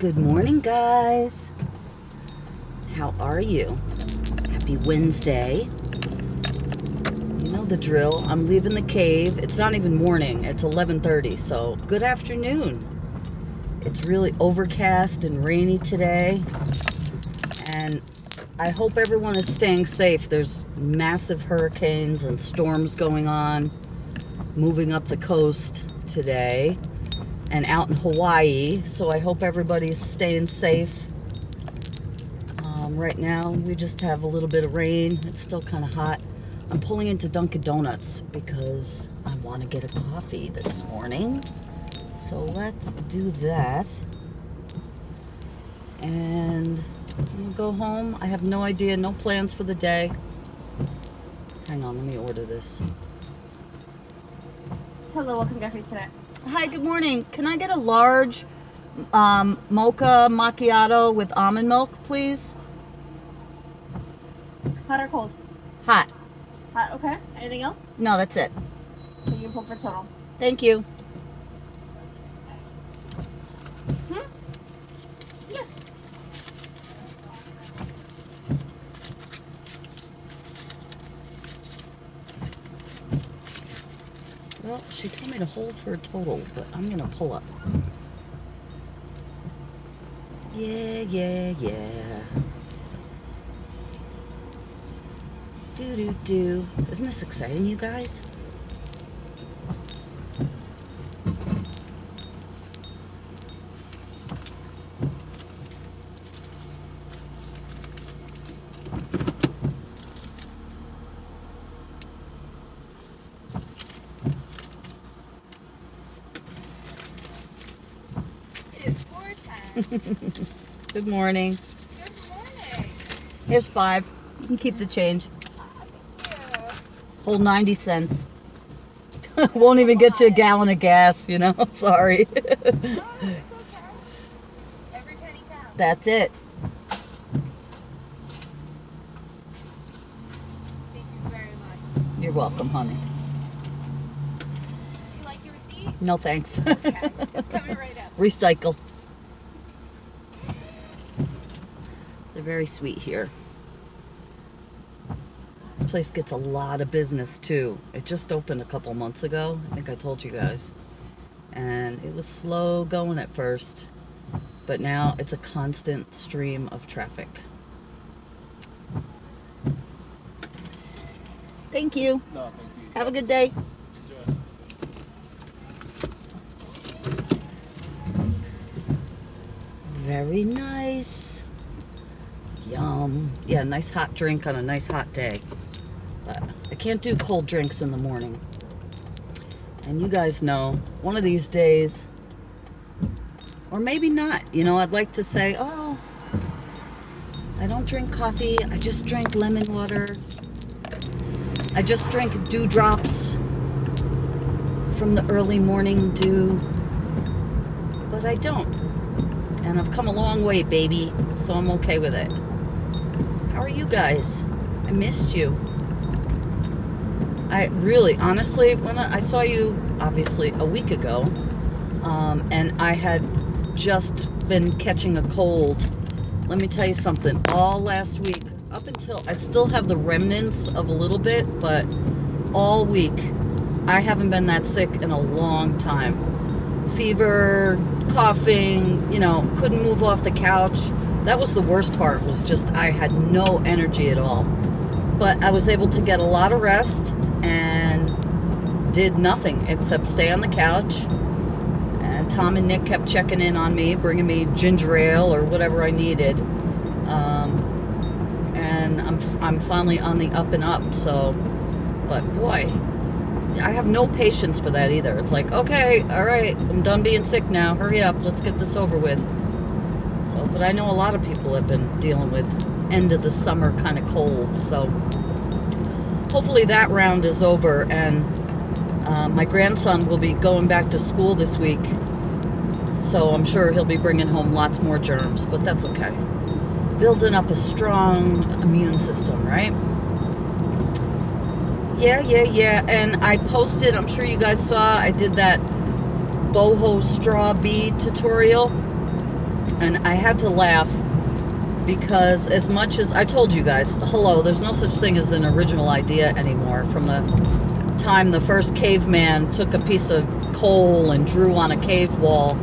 Good morning, guys. How are you? Happy Wednesday. You know the drill. I'm leaving the cave. It's not even morning. It's 11:30, so good afternoon. It's really overcast and rainy today, and I hope everyone is staying safe. There's massive hurricanes and storms going on, moving up the coast today and out in Hawaii, so I hope everybody's staying safe. Right now we just have a little bit of rain. It's still kind of hot. I'm pulling into Dunkin' Donuts because I want to get a coffee this morning, so let's do that and we'll go home. I have no idea, no plans for the day. Hang on, let me order this. Hello, welcome to Jeffrey's today. Hi, good morning. Can I get a large mocha macchiato with almond milk, please? Hot or cold? Hot. Hot, okay. Anything else? No, that's it. Okay, you pull for total. Thank you. Yeah. Well, she told me to hold for a total, but I'm gonna pull up. Yeah. Do. Isn't this exciting, you guys? Good morning. Good morning. Here's 5. You can keep the change. Thank you. Whole 90 cents. Won't even get you a gallon of gas, you know? Sorry. No, it's okay. Every penny counts. That's it. Thank you very much. You're welcome, honey. Do you like your receipt? No thanks. Okay. It's coming right up. Recycle. They're very sweet here. This place gets a lot of business too. It just opened a couple months ago. I think I told you guys. And it was slow going at first, but now it's a constant stream of traffic. Thank you. No, thank you. Have a good day. Enjoy. Very nice. Yum. Yeah, nice hot drink on a nice hot day. But I can't do cold drinks in the morning. And you guys know, one of these days, or maybe not, you know, I'd like to say, oh, I don't drink coffee, I just drink lemon water. I just drink dewdrops from the early morning dew. But I don't. And I've come a long way, baby, so I'm okay with it. How are you guys? I missed you. I really, honestly, when I saw you, obviously, a week ago, and I had just been catching a cold. Let me tell you something. All last week, up until, I still have the remnants of a little bit, but all week, I haven't been that sick in a long time. Fever, coughing, you know, couldn't move off the couch. That was the worst part, was just I had no energy at all. But I was able to get a lot of rest and did nothing except stay on the couch. And Tom and Nick kept checking in on me, bringing me ginger ale or whatever I needed. And I'm finally on the up and up, so, but boy, I have no patience for that either. It's like, okay, all right, I'm done being sick now. Hurry up, let's get this over with. So, but I know a lot of people have been dealing with end of the summer kind of cold. So hopefully that round is over, and my grandson will be going back to school this week. So I'm sure he'll be bringing home lots more germs, but that's okay. Building up a strong immune system, right? Yeah. And I posted, I'm sure you guys saw, I did that boho straw bead tutorial. And I had to laugh because as much as I told you guys, hello, there's no such thing as an original idea anymore. From the time the first caveman took a piece of coal and drew on a cave wall,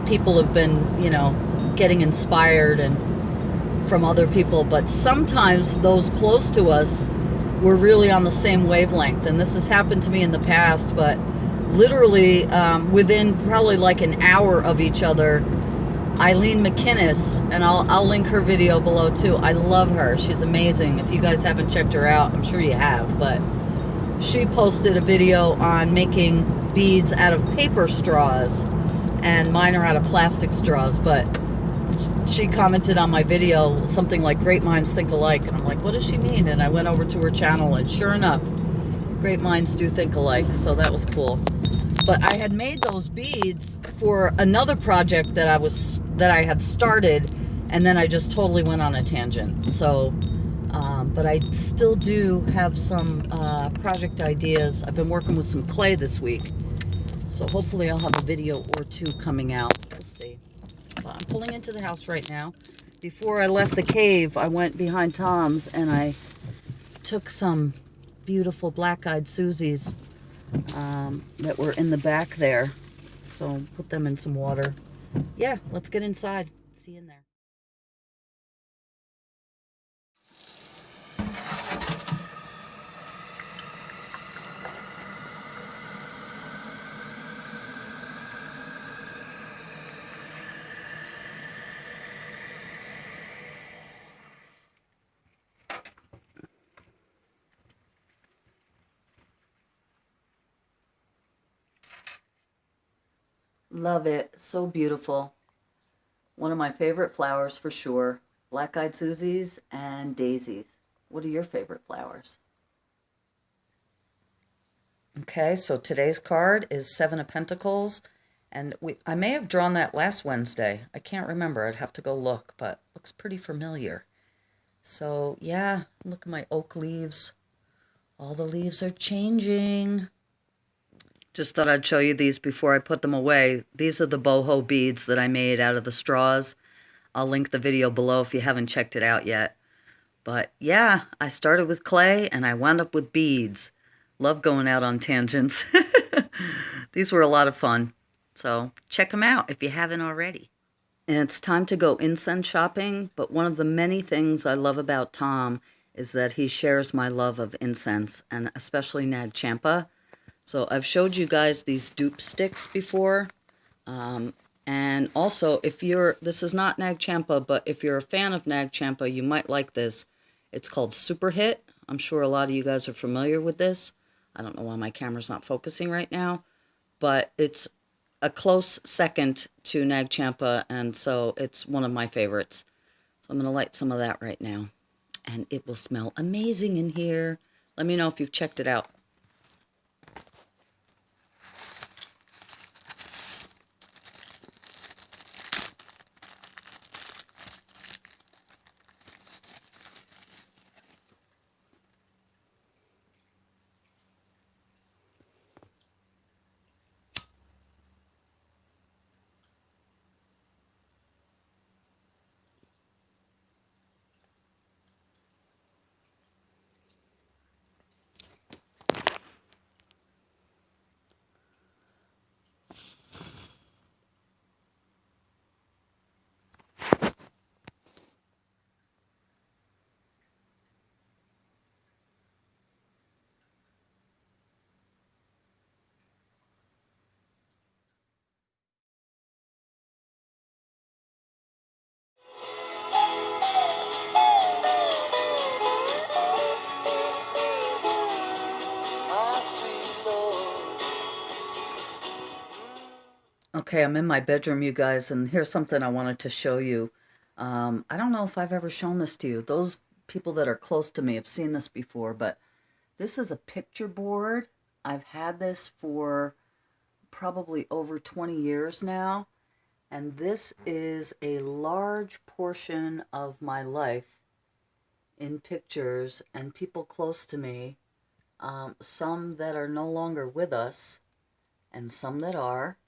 people have been, you know, getting inspired and from other people, but sometimes those close to us were really on the same wavelength. And this has happened to me in the past, but literally within probably like an hour of each other, Eileen McInnes, and I'll link her video below too. I love her. She's amazing. If you guys haven't checked her out, I'm sure you have, but she posted a video on making beads out of paper straws, and mine are out of plastic straws, but she commented on my video something like great minds think alike, and I'm like, what does she mean? And I went over to her channel, and sure enough, great minds do think alike. So that was cool. But I had made those beads for another project that I had started, and then I just totally went on a tangent. So but I still do have some project ideas. I've been working with some clay this week, so hopefully I'll have a video or two coming out. We'll see. But I'm pulling into the house right now. Before I left the cave, I went behind Tom's and I took some beautiful black-eyed Susies that were in the back there. So put them in some water. Yeah, let's get inside. See you in there. Love it. So beautiful. One of my favorite flowers for sure. Black-eyed Susies and daisies. What are your favorite flowers? Okay, so today's card is Seven of Pentacles. And I may have drawn that last Wednesday. I can't remember. I'd have to go look, but looks pretty familiar. So, yeah, look at my oak leaves. All the leaves are changing. Just thought I'd show you these before I put them away. These are the boho beads that I made out of the straws. I'll link the video below if you haven't checked it out yet. But yeah, I started with clay and I wound up with beads. Love going out on tangents. These were a lot of fun. So check them out if you haven't already. And it's time to go incense shopping, but one of the many things I love about Tom is that he shares my love of incense, and especially Nag Champa. So I've showed you guys these dupe sticks before. And also, this is not Nag Champa, but if you're a fan of Nag Champa, you might like this. It's called Super Hit. I'm sure a lot of you guys are familiar with this. I don't know why my camera's not focusing right now, but it's a close second to Nag Champa, and so it's one of my favorites. So I'm going to light some of that right now, and it will smell amazing in here. Let me know if you've checked it out. Okay, I'm in my bedroom, you guys, and here's something I wanted to show you. I don't know if I've ever shown this to you. Those people that are close to me have seen this before, but this is a picture board. I've had this for probably over 20 years now, and this is a large portion of my life in pictures and people close to me, some that are no longer with us and some that are.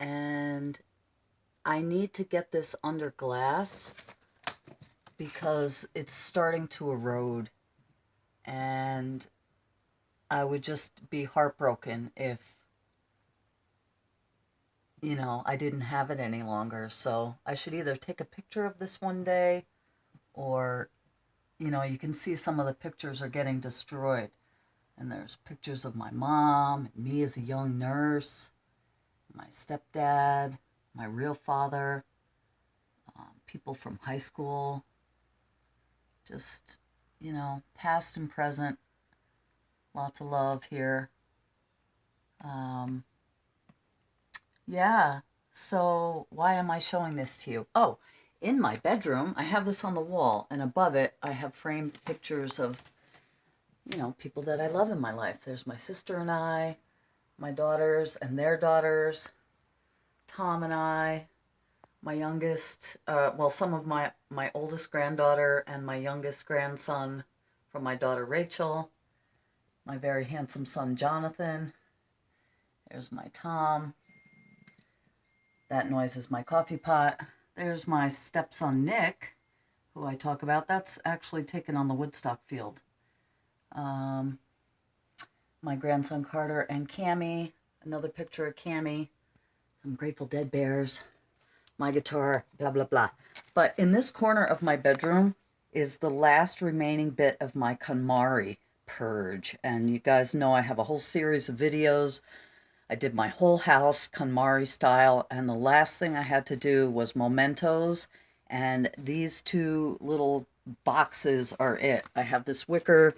And I need to get this under glass because it's starting to erode, and I would just be heartbroken if, you know, I didn't have it any longer. So I should either take a picture of this one day, or, you know, you can see some of the pictures are getting destroyed. And there's pictures of my mom, and me as a young nurse, my stepdad, my real father, people from high school, just, you know, past and present. Lots of love here. Yeah, so why am I showing this to you? Oh, in my bedroom, I have this on the wall, and above it, I have framed pictures of, you know, people that I love in my life. There's my sister and I, my daughters and their daughters, Tom and I, my youngest, well, some of my oldest granddaughter and my youngest grandson from my daughter Rachel, my very handsome son Jonathan. There's my Tom. That noise is my coffee pot. There's my stepson Nick, who I talk about. That's actually taken on the Woodstock field. My grandson Carter and Cammie. Another picture of Cammie. Some Grateful Dead bears. My guitar, blah, blah, blah. But in this corner of my bedroom is the last remaining bit of my KonMari purge. And you guys know I have a whole series of videos. I did my whole house KonMari style, and the last thing I had to do was mementos, and these two little boxes are it. I have this wicker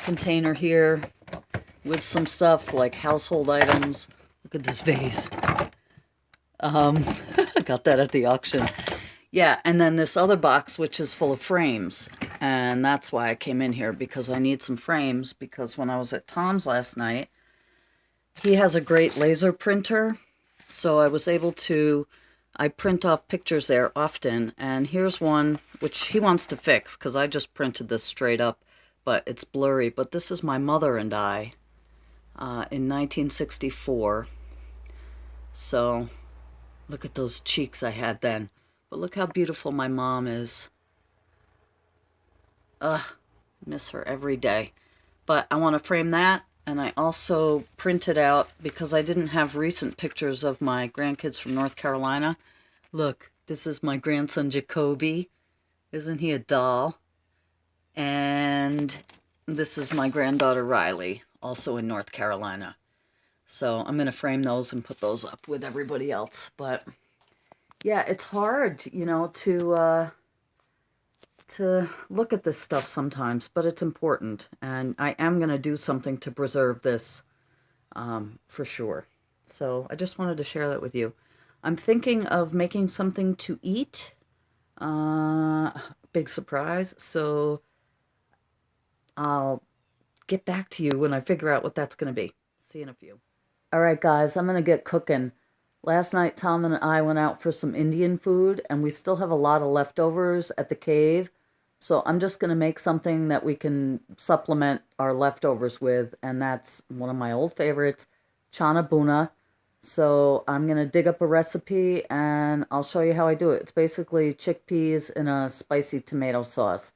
container here with some stuff like household items. Look at this vase. I got that at the auction. Yeah, and then this other box, which is full of frames, and that's why I came in here, because I need some frames, because when I was at Tom's last night, he has a great laser printer, so I was able to, I print off pictures there often, and here's one which he wants to fix, because I just printed this straight up, but it's blurry. But this is my mother and I in 1964, so look at those cheeks I had then. But look how beautiful my mom is. Miss her every day. But I want to frame that. And I also printed out, because I didn't have recent pictures of my grandkids from North Carolina. Look, this is my grandson Jacoby. Isn't he a doll? And this is my granddaughter Riley, also in North Carolina. So I'm going to frame those and put those up with everybody else. But yeah, it's hard, you know, to look at this stuff sometimes, but it's important, and I am going to do something to preserve this for sure. So I just wanted to share that with you. I'm thinking of making something to eat. Big surprise. So I'll get back to you when I figure out what that's going to be. See you in a few. All right, guys, I'm going to get cooking. Last night, Tom and I went out for some Indian food, and we still have a lot of leftovers at the cave. So I'm just going to make something that we can supplement our leftovers with, and that's one of my old favorites, chana buna. So I'm going to dig up a recipe, and I'll show you how I do it. It's basically chickpeas in a spicy tomato sauce.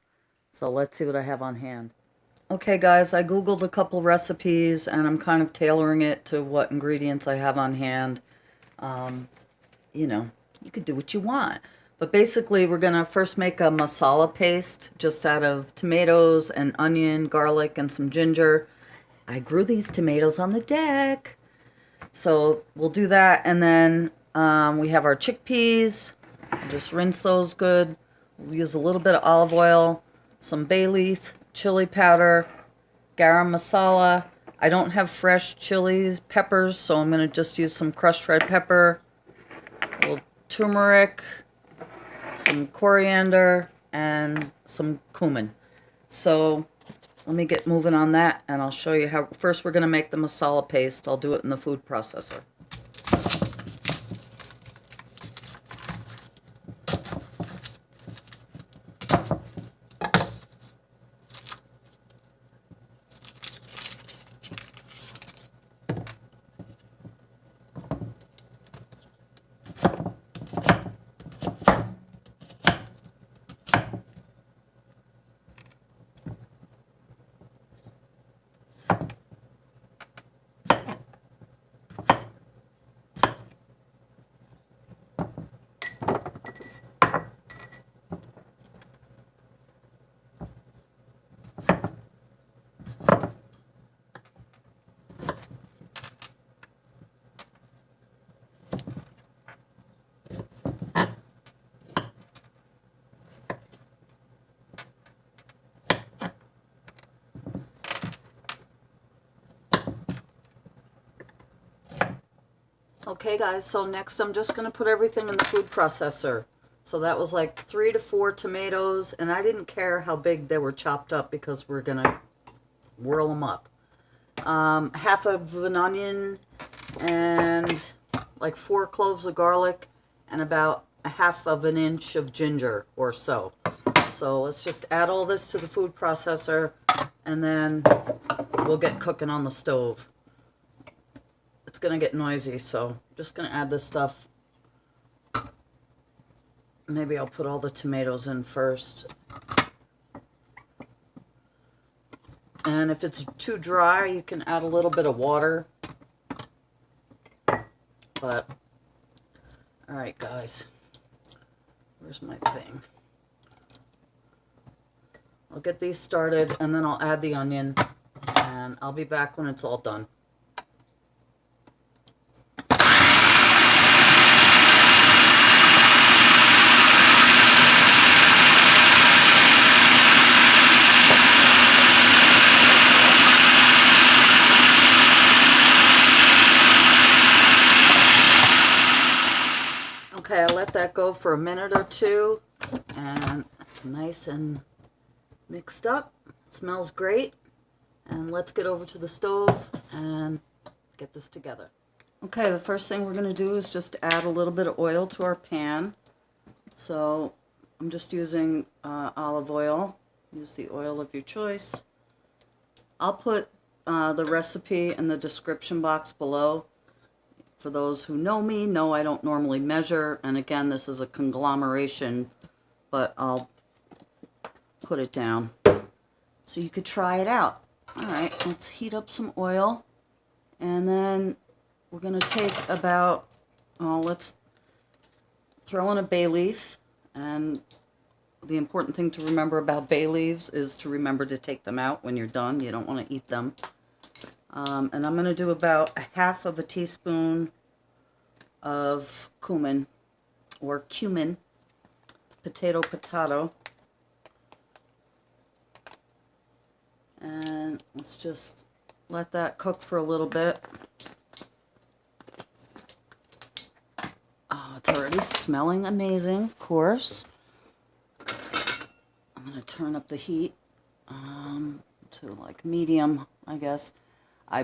So let's see what I have on hand. Okay, guys, I Googled a couple recipes, and I'm kind of tailoring it to what ingredients I have on hand. You know, you could do what you want. But basically, we're going to first make a masala paste just out of tomatoes and onion, garlic, and some ginger. I grew these tomatoes on the deck. So we'll do that. And then we have our chickpeas. Just rinse those good. We'll use a little bit of olive oil, some bay leaf, chili powder, garam masala. I don't have fresh chilies, peppers, so I'm going to just use some crushed red pepper, a little turmeric, some coriander, and some cumin. So let me get moving on that, and I'll show you how. First, we're going to make the masala paste. I'll do it in the food processor. Okay guys, so next I'm just going to put everything in the food processor. So that was like 3 to 4 tomatoes, and I didn't care how big they were chopped up because we're going to whirl them up. Half of an onion and like 4 cloves of garlic and about a half of an inch of ginger or so. So let's just add all this to the food processor and then we'll get cooking on the stove. It's going to get noisy, so I'm just going to add this stuff. Maybe I'll put all the tomatoes in first. And if it's too dry, you can add a little bit of water. But, alright guys, where's my thing? I'll get these started and then I'll add the onion and I'll be back when it's all done. Okay, I let that go for a minute or two, and it's nice and mixed up. It smells great. And let's get over to the stove and get this together. Okay, the first thing we're going to do is just add a little bit of oil to our pan. So I'm just using olive oil. Use the oil of your choice. I'll put the recipe in the description box below. For those who know me, know I don't normally measure, and again, this is a conglomeration, but I'll put it down so you could try it out. Alright, let's heat up some oil, and then we're going to take about, let's throw in a bay leaf, and the important thing to remember about bay leaves is to remember to take them out when you're done. You don't want to eat them. And I'm going to do about a half of a teaspoon of cumin, or cumin, potato. And let's just let that cook for a little bit. Oh, it's already smelling amazing, of course. I'm going to turn up the heat to like medium, I guess.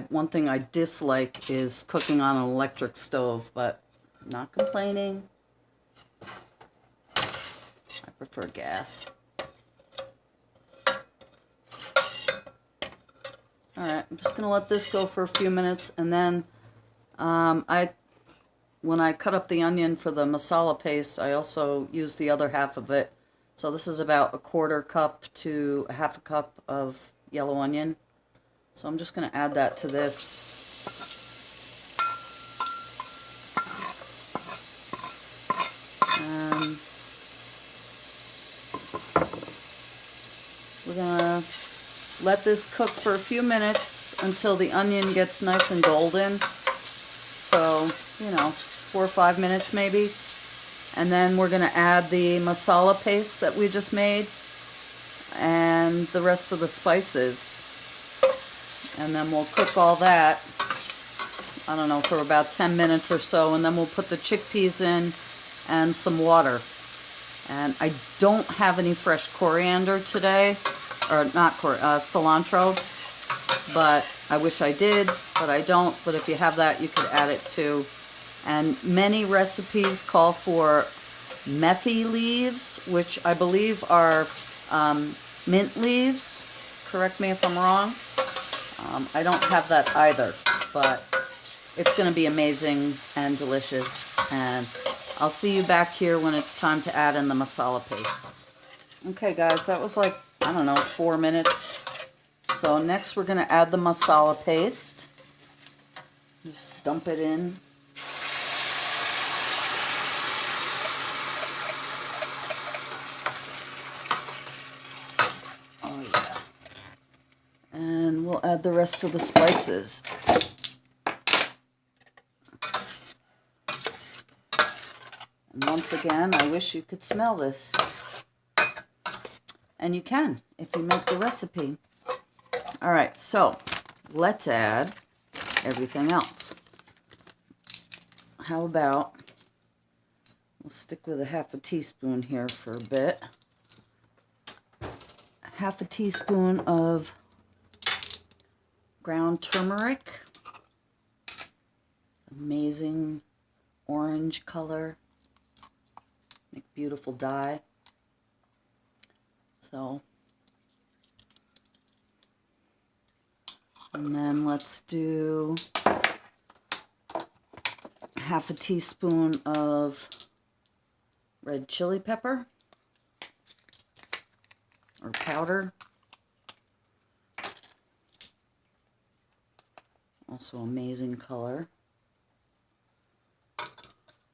One thing I dislike is cooking on an electric stove, but I'm not complaining. I prefer gas. Alright, I'm just going to let this go for a few minutes, and then when I cut up the onion for the masala paste, I also use the other half of it. So this is about a 1/4 cup to a 1/2 cup of yellow onion. So I'm just going to add that to this. And we're going to let this cook for a few minutes until the onion gets nice and golden. So, 4 or 5 minutes maybe. And then we're going to add the masala paste that we just made and the rest of the spices. And then we'll cook all that, I don't know, for about 10 minutes or so, and then we'll put the chickpeas in and some water. And I don't have any fresh coriander today, or not cilantro, but I wish I did, but I don't. But if you have that, you could add it too. And many recipes call for methi leaves, which I believe are mint leaves. Correct me if I'm wrong. I don't have that either, but it's going to be amazing and delicious. And I'll see you back here when it's time to add in the masala paste. Okay guys, that was like, I don't know, 4 minutes. So next we're going to add the masala paste. Just dump it in. Oh yeah. And we'll add the rest of the spices. And once again, I wish you could smell this. And you can, if you make the recipe. Alright, so let's add everything else. how about, we'll stick with a half a teaspoon here for a bit. Half a teaspoon of ground turmeric. Amazing orange color. Make beautiful dye. So, and then let's do half a teaspoon of red chili pepper or powder. Also amazing color.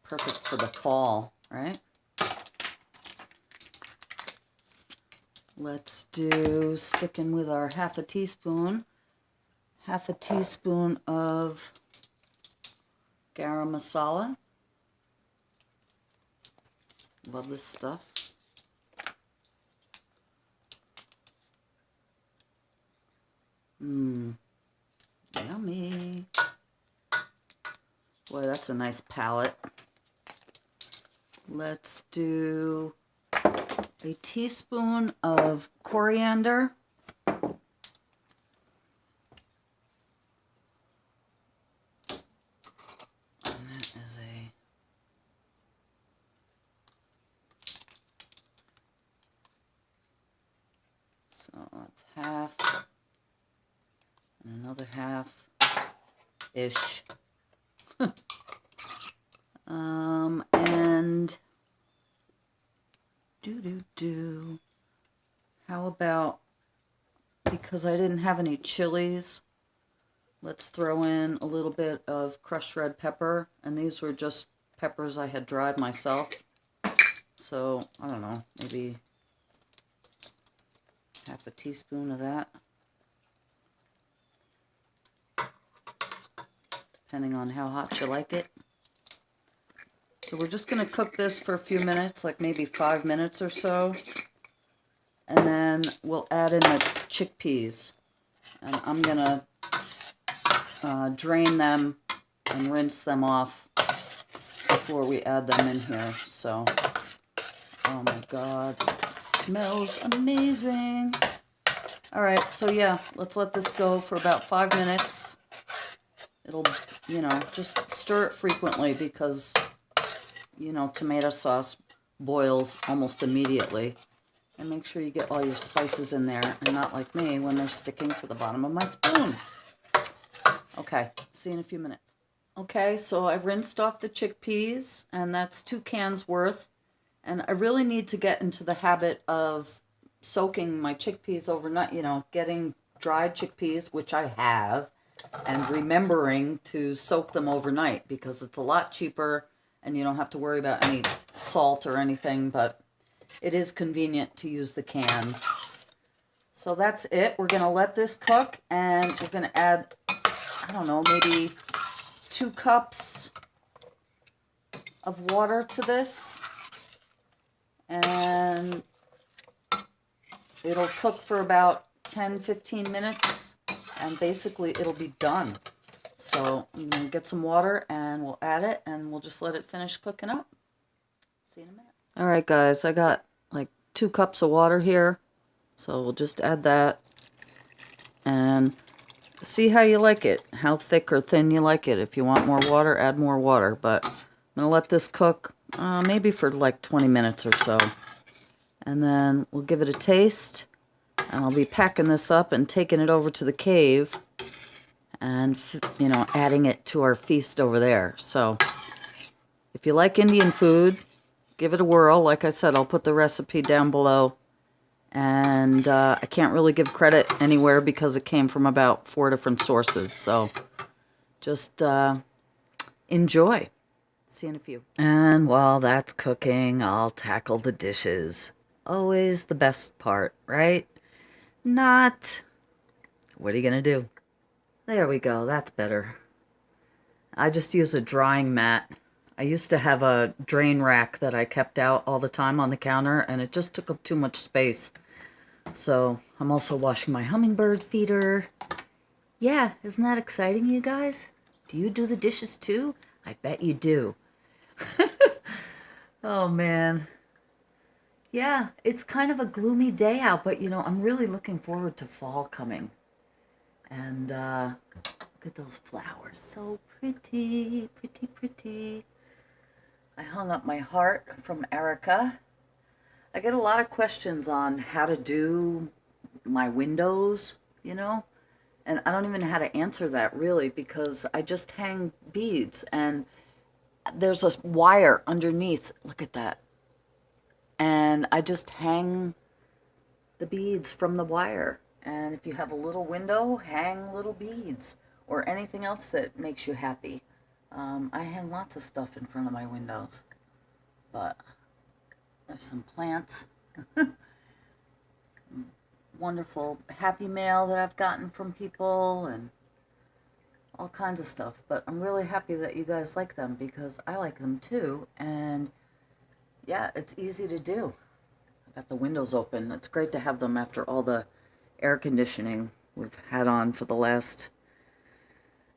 Perfect for the fall, right? Let's do, sticking with our half a teaspoon of Garam Masala. Love this stuff. Yummy. Boy, that's a nice palette. Let's do a teaspoon of coriander. And that is a so that's half and another half ish. And how about, because I didn't have any chilies, let's throw in a little bit of crushed red pepper, and these were just peppers I had dried myself, so I don't know, maybe half a teaspoon of that, depending on how hot you like it. So we're just going to cook this for a few minutes, like maybe 5 minutes or so. And then we'll add in the chickpeas. And I'm going to drain them and rinse them off before we add them in here. So, oh my God, it smells amazing. All right, so yeah, let's let this go for about 5 minutes. It'll, you know, just stir it frequently because, you know, tomato sauce boils almost immediately. And make sure you get all your spices in there and not like me when they're sticking to the bottom of my spoon. Okay, see you in a few minutes. Okay, so I've rinsed off the chickpeas, and that's 2 cans worth. And I really need to get into the habit of soaking my chickpeas overnight, you know, getting dried chickpeas, which I have, and remembering to soak them overnight because it's a lot cheaper and you don't have to worry about any salt or anything, but it is convenient to use the cans. So that's it. We're going to let this cook, and we're going to add, I don't know, maybe 2 cups of water to this. And it'll cook for about 10-15 minutes, and basically it'll be done. So I'm going to get some water and we'll add it and we'll just let it finish cooking up. See you in a minute. Alright guys, I got like 2 cups of water here. So we'll just add that. And see how you like it. How thick or thin you like it. If you want more water, add more water. But I'm going to let this cook maybe for like 20 minutes or so. And then we'll give it a taste. And I'll be packing this up and taking it over to the cave. And, you know, adding it to our feast over there. So, if you like Indian food, give it a whirl. Like I said, I'll put the recipe down below. And I can't really give credit anywhere because it came from about 4 different sources. So, just enjoy. See you in a few. And while that's cooking, I'll tackle the dishes. Always the best part, right? Not. What are you going to do? There we go, that's better. I just use a drying mat. I used to have a drain rack that I kept out all the time on the counter, and it just took up too much space. So I'm also washing my hummingbird feeder. Yeah, isn't that exciting, you guys? Do you do the dishes too? I bet you do. Oh, man. Yeah, it's kind of a gloomy day out, but, you know, I'm really looking forward to fall coming. And look at those flowers. So pretty, pretty, pretty. I hung up my heart from Erica. I get a lot of questions on how to do my windows, you know, and I don't even know how to answer that really, because I just hang beads and there's a wire underneath. Look at that. And I just hang the beads from the wire. And if you have a little window, hang little beads or anything else that makes you happy. I hang lots of stuff in front of my windows. But there's some plants. Wonderful happy mail that I've gotten from people and all kinds of stuff. But I'm really happy that you guys like them, because I like them too. And yeah, it's easy to do. I've got the windows open. It's great to have them after all the air conditioning we've had on for the last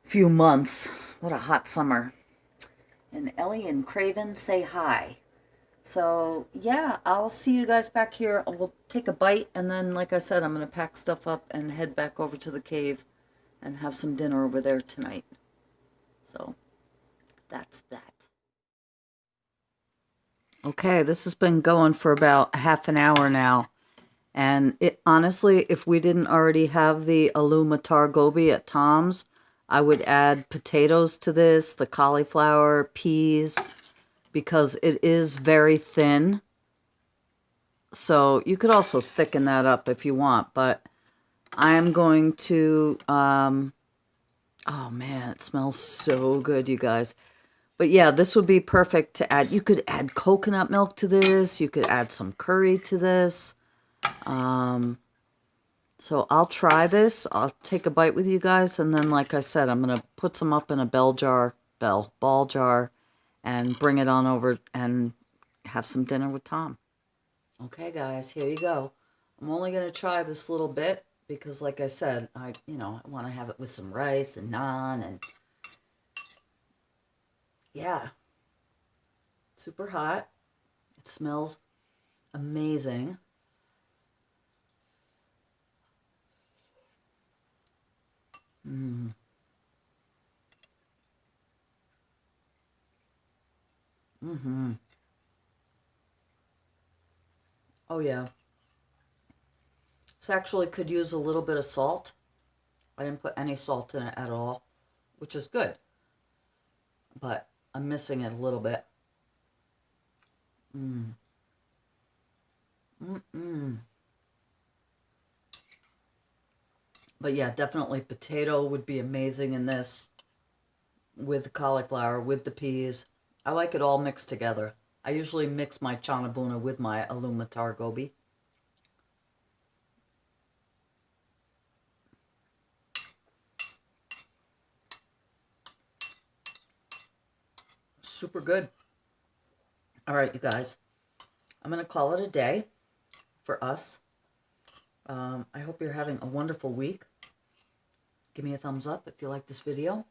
few months. What a hot summer. And Ellie and Craven say hi. So yeah, I'll see you guys back here. We'll take a bite, and then, like I said, I'm going to pack stuff up and head back over to the cave and have some dinner over there tonight. So that's that. Okay, this has been going for about half an hour now. And it honestly, if we didn't already have the aloo matar gobi at Tom's, I would add potatoes to this, the cauliflower, peas, because it is very thin. So you could also thicken that up if you want, but I am going to, oh man, it smells so good, you guys. But yeah, this would be perfect to add. You could add coconut milk to this. You could add some curry to this. So I'll try this. I'll take a bite with you guys. And then, like I said, I'm going to put some up in a ball jar, and bring it on over and have some dinner with Tom. Okay, guys, here you go. I'm only going to try this little bit because, like I said, I want to have it with some rice and naan and yeah, super hot. It smells amazing. Oh yeah. This actually could use a little bit of salt. I didn't put any salt in it at all, which is good. But I'm missing it a little bit. But yeah, definitely potato would be amazing in this, with the cauliflower, with the peas. I like it all mixed together. I usually mix my chana buna with my aloo matar gobi. Super good. All right, you guys. I'm going to call it a day for us. I hope you're having a wonderful week. Give me a thumbs up if you like this video.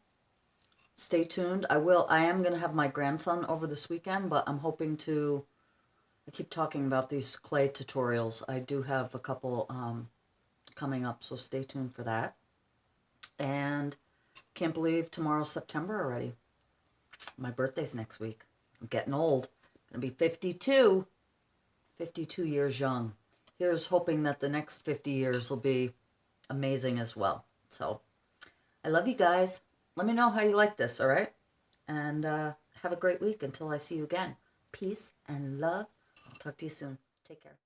Stay tuned. I am going to have my grandson over this weekend, but I'm hoping to, I keep talking about these clay tutorials. I do have a couple coming up, so stay tuned for that. And can't believe tomorrow's September already. My birthday's next week. I'm getting old. I'm going to be 52. 52 years young. Here's hoping that the next 50 years will be amazing as well. So, I love you guys. Let me know how you like this, all right? And have a great week until I see you again. Peace and love. I'll talk to you soon. Take care.